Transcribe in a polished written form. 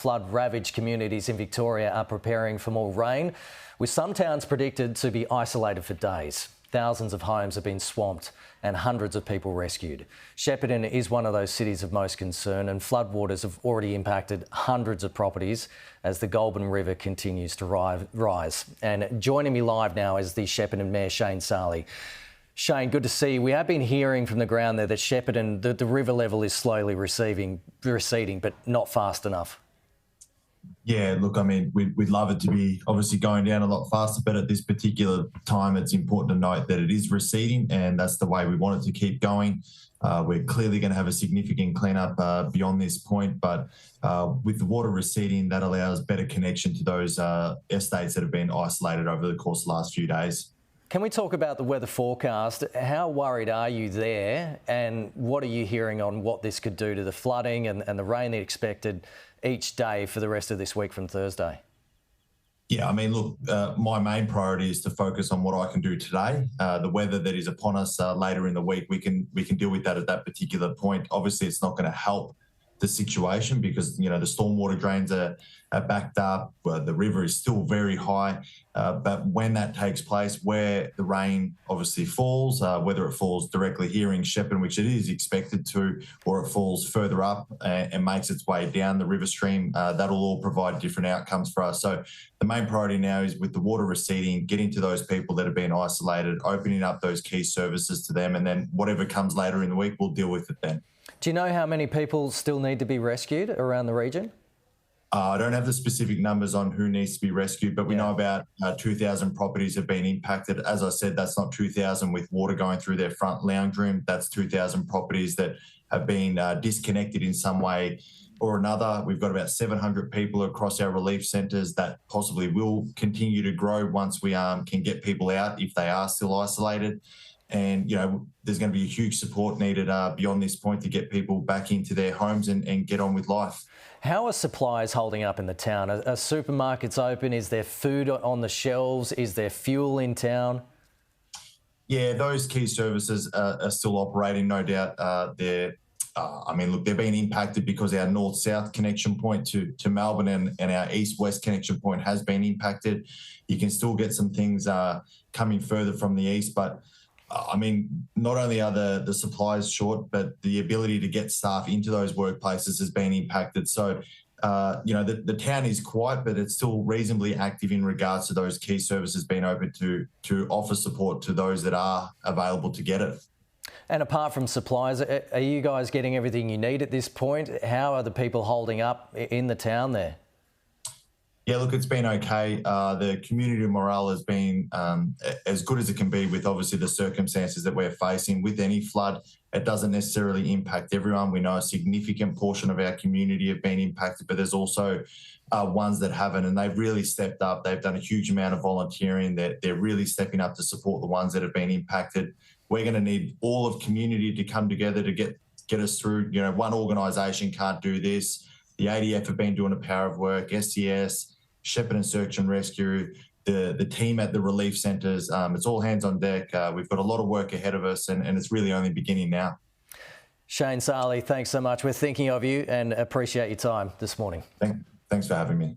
Flood-ravaged communities in Victoria are preparing for more rain, with some towns predicted to be isolated for days. Thousands of homes have been swamped and hundreds of people rescued. Shepparton is one of those cities of most concern, and floodwaters have already impacted hundreds of properties as the Goulburn River continues to rise. And joining me live now is the Shepparton Mayor Shane Sali. Shane, good to see you. We have been hearing from the ground there that Shepparton, the river level is slowly receding, but not fast enough. Yeah, look, I mean, we'd love it to be obviously going down a lot faster, but at this particular time, it's important to note that it is receding, and that's the way we want it to keep going. We're clearly going to have a significant cleanup beyond this point, but with the water receding, that allows better connection to those estates that have been isolated over the course of the last few days. Can we talk about the weather forecast? How worried are you there, and what are you hearing on what this could do to the flooding and the rain expected each day for the rest of this week from Thursday? Yeah, I mean, look, my main priority is to focus on what I can do today. The weather that is upon us later in the week, we can deal with that at that particular point. Obviously, it's not going to help the situation because, you know, the stormwater drains are backed up. The river is still very high. But when that takes place, where the rain obviously falls, whether it falls directly here in Shepparton, which it is expected to, or it falls further up and makes its way down the river stream, that'll all provide different outcomes for us. So the main priority now is with the water receding, getting to those people that have been isolated, opening up those key services to them, and then whatever comes later in the week, we'll deal with it then. Do you know how many people still need to be rescued around the region? I don't have the specific numbers on who needs to be rescued, but we know about 2,000 properties have been impacted. As I said, that's not 2,000 with water going through their front lounge room. That's 2,000 properties that have been disconnected in some way or another. We've got about 700 people across our relief centres that possibly will continue to grow once we can get people out if they are still isolated. And, you know, there's going to be a huge support needed beyond this point to get people back into their homes and get on with life. How are supplies holding up in the town? Are supermarkets open? Is there food on the shelves? Is there fuel in town? Yeah, those key services are still operating, no doubt. I mean, look, they're being impacted because our north-south connection point to Melbourne and our east-west connection point has been impacted. You can still get some things coming further from the east, but I mean, not only are the supplies short, but the ability to get staff into those workplaces has been impacted. So, you know, the town is quiet, but it's still reasonably active in regards to those key services being open to offer support to those that are available to get it. And apart from supplies, are you guys getting everything you need at this point? How are the people holding up in the town there? Yeah, look, it's been okay. The community morale has been as good as it can be with obviously the circumstances that we're facing. With any flood, it doesn't necessarily impact everyone. We know a significant portion of our community have been impacted, but there's also ones that haven't, and they've really stepped up. They've done a huge amount of volunteering. They're really stepping up to support the ones that have been impacted. We're going to need all of community to come together to get us through. You know, one organisation can't do this. The ADF have been doing a power of work, SCS, Shepparton Search and Rescue, the team at the relief centres. It's all hands on deck. We've got a lot of work ahead of us, and it's really only beginning now. Shane Sali, thanks so much. We're thinking of you and appreciate your time this morning. Thanks for having me.